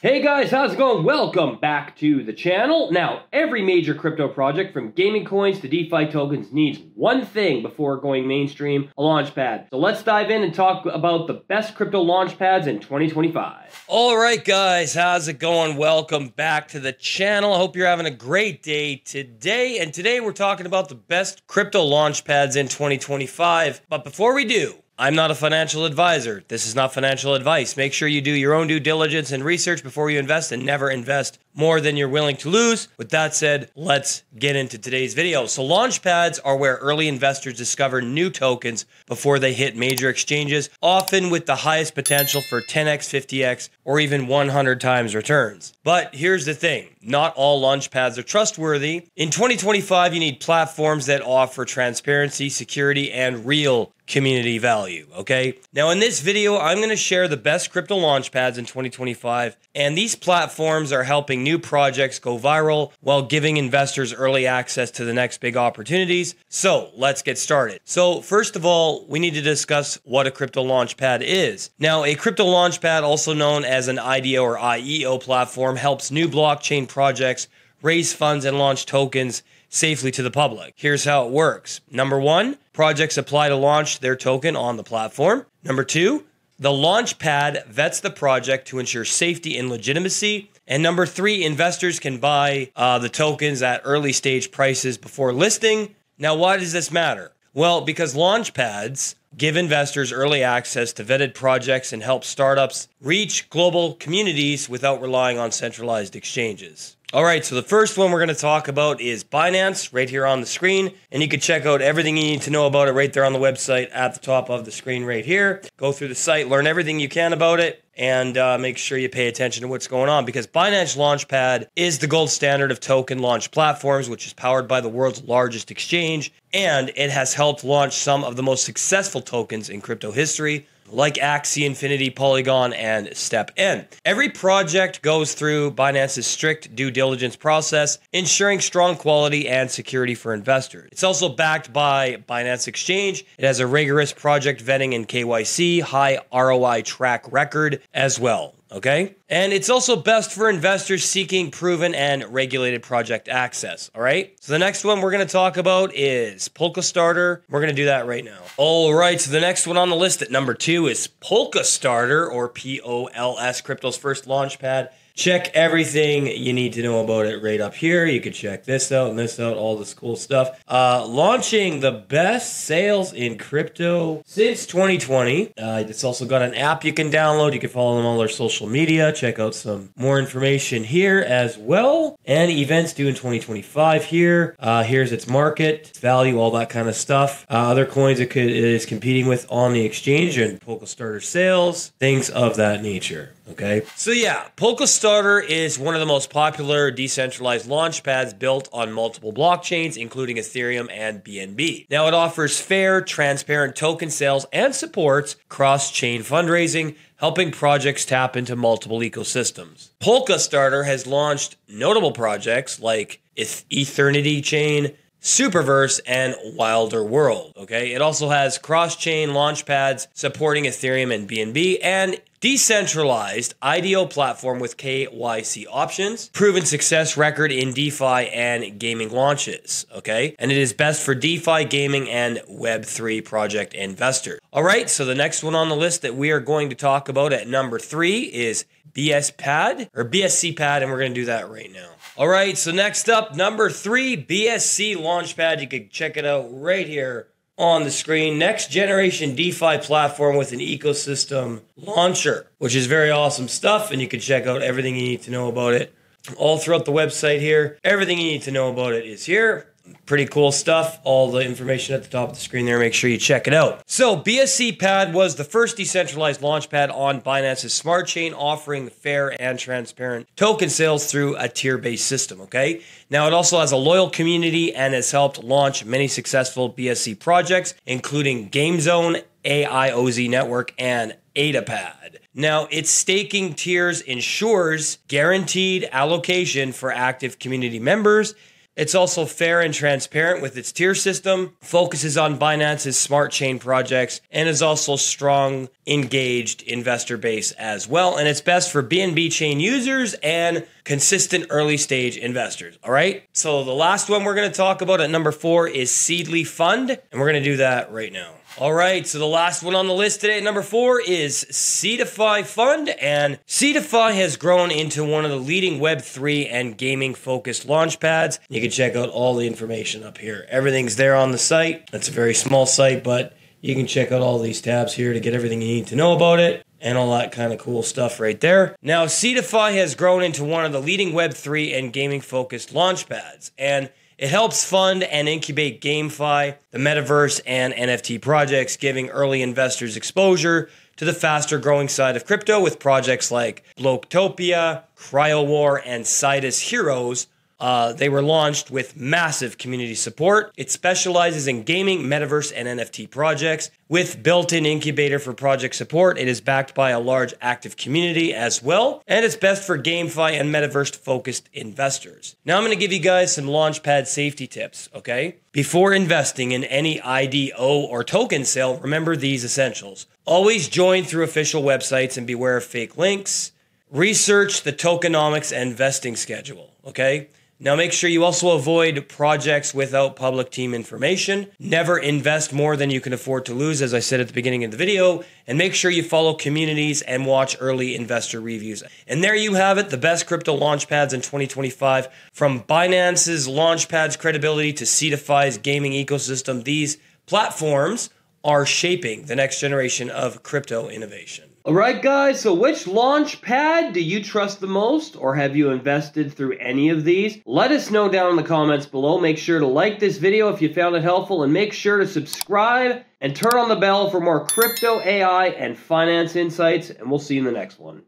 Hey guys, how's it going? Welcome back to the channel. Now, every major crypto project from gaming coins to DeFi tokens needs one thing before going mainstream, a launchpad. So let's dive in and talk about the best crypto launchpads in 2025. All right, guys, how's it going? Welcome back to the channel. I hope you're having a great day today. And today we're talking about the best crypto launchpads in 2025. But before we do, I'm not a financial advisor. This is not financial advice. Make sure you do your own due diligence and research before you invest, and never invest more than you're willing to lose. With that said, let's get into today's video. So launchpads are where early investors discover new tokens before they hit major exchanges, often with the highest potential for 10x, 50x, or even 100 times returns. But here's the thing. Not all launchpads are trustworthy. In 2025, you need platforms that offer transparency, security, and real community value, okay? Now in this video, I'm going to share the best crypto launchpads in 2025, and these platforms are helping new projects go viral while giving investors early access to the next big opportunities. So let's get started. So first of all, we need to discuss what a crypto launchpad is. Now, a crypto launchpad, also known as an IDO or IEO platform, helps new blockchain projects raise funds and launch tokens safely to the public. Here's how it works. Number one, projects apply to launch their token on the platform. Number two, the launchpad vets the project to ensure safety and legitimacy. And number three, investors can buy the tokens at early stage prices before listing. Now, why does this matter? Well, because launchpads give investors early access to vetted projects and help startups reach global communities without relying on centralized exchanges. All right, so the first one we're going to talk about is Binance, right here on the screen. And you can check out everything you need to know about it right there on the website at the top of the screen right here. Go through the site, learn everything you can about it, and make sure you pay attention to what's going on, because Binance Launchpad is the gold standard of token launch platforms, which is powered by the world's largest exchange, and it has helped launch some of the most successful tokens in crypto history, like Axie Infinity, Polygon, and StepN. Every project goes through Binance's strict due diligence process, ensuring strong quality and security for investors. It's also backed by Binance Exchange. It has a rigorous project vetting and KYC, high ROI track record as well. Okay? And it's also best for investors seeking proven and regulated project access. All right? So the next one we're going to talk about is Polkastarter. We're going to do that right now. All right. So the next one on the list at number 2 is Polkastarter, or POLS, crypto's first launchpad. Check everything you need to know about it right up here. You can check this out and this out, all this cool stuff. Launching the best sales in crypto since 2020. It's also got an app you can download. You can follow them on their social media. Check out some more information here as well. And events due in 2025 here. Here's its market, its value, all that kind of stuff. Other coins it is competing with on the exchange, and Polkastarter sales, things of that nature. Okay, so yeah, Polkastarter is one of the most popular decentralized launchpads built on multiple blockchains, including Ethereum and BNB. Now, it offers fair, transparent token sales and supports cross-chain fundraising, helping projects tap into multiple ecosystems. Polkastarter has launched notable projects like Eternity Chain, Superverse, and Wilder World. Okay, it also has cross-chain launchpads supporting Ethereum and BNB, and decentralized IDO platform with KYC options, proven success record in DeFi and gaming launches, okay? And it is best for DeFi, gaming, and Web3 project investors. All right, so the next one on the list that we are going to talk about at number 3 is BSCPad, and we're going to do that right now. All right, so next up, number 3, BSC Launchpad. You can check it out right here on the screen. Next generation DeFi platform with an ecosystem launcher, which is very awesome stuff, and you can check out everything you need to know about it all throughout the website here. Everything you need to know about it is here. Pretty cool stuff. All the information at the top of the screen there. Make sure you check it out. So BSCPad was the first decentralized launchpad on Binance's smart chain, offering fair and transparent token sales through a tier-based system, okay? Now, it also has a loyal community and has helped launch many successful BSC projects, including GameZone, AIOZ Network, and AdaPad. Now, its staking tiers ensures guaranteed allocation for active community members, It's also fair and transparent with its tier system, focuses on Binance's smart chain projects, and is also strong, engaged investor base as well. And it's best for BNB chain users and consistent early stage investors. All right. So the last one we're going to talk about at number 4 is Seedify.fund, and we're going to do that right now. All right, so the last one on the list today at number 4 is Seedify.fund, and Seedify has grown into one of the leading Web3 and gaming-focused launchpads. You can check out all the information up here. Everything's there on the site. It's a very small site, but you can check out all these tabs here to get everything you need to know about it and all that kind of cool stuff right there. Now, Seedify has grown into one of the leading Web3 and gaming-focused launchpads, and it helps fund and incubate GameFi, the metaverse, and NFT projects, giving early investors exposure to the faster growing side of crypto with projects like Bloktopia, CryoWar, and Sidus Heroes. They were launched with massive community support. It specializes in gaming, metaverse, and NFT projects. With built-in incubator for project support, it is backed by a large active community as well, and it's best for GameFi and metaverse-focused investors. Now I'm going to give you guys some Launchpad safety tips, okay? Before investing in any IDO or token sale, remember these essentials. Always join through official websites and beware of fake links. Research the tokenomics and vesting schedule, okay? Now make sure you also avoid projects without public team information. Never invest more than you can afford to lose, as I said at the beginning of the video. And make sure you follow communities and watch early investor reviews. And there you have it, the best crypto launchpads in 2025. From Binance's Launchpad's credibility to Seedify's gaming ecosystem, these platforms are shaping the next generation of crypto innovation. All right, guys, so which launchpad do you trust the most, or have you invested through any of these? Let us know down in the comments below. Make sure to like this video if you found it helpful, and make sure to subscribe and turn on the bell for more crypto, AI, and finance insights, and we'll see you in the next one.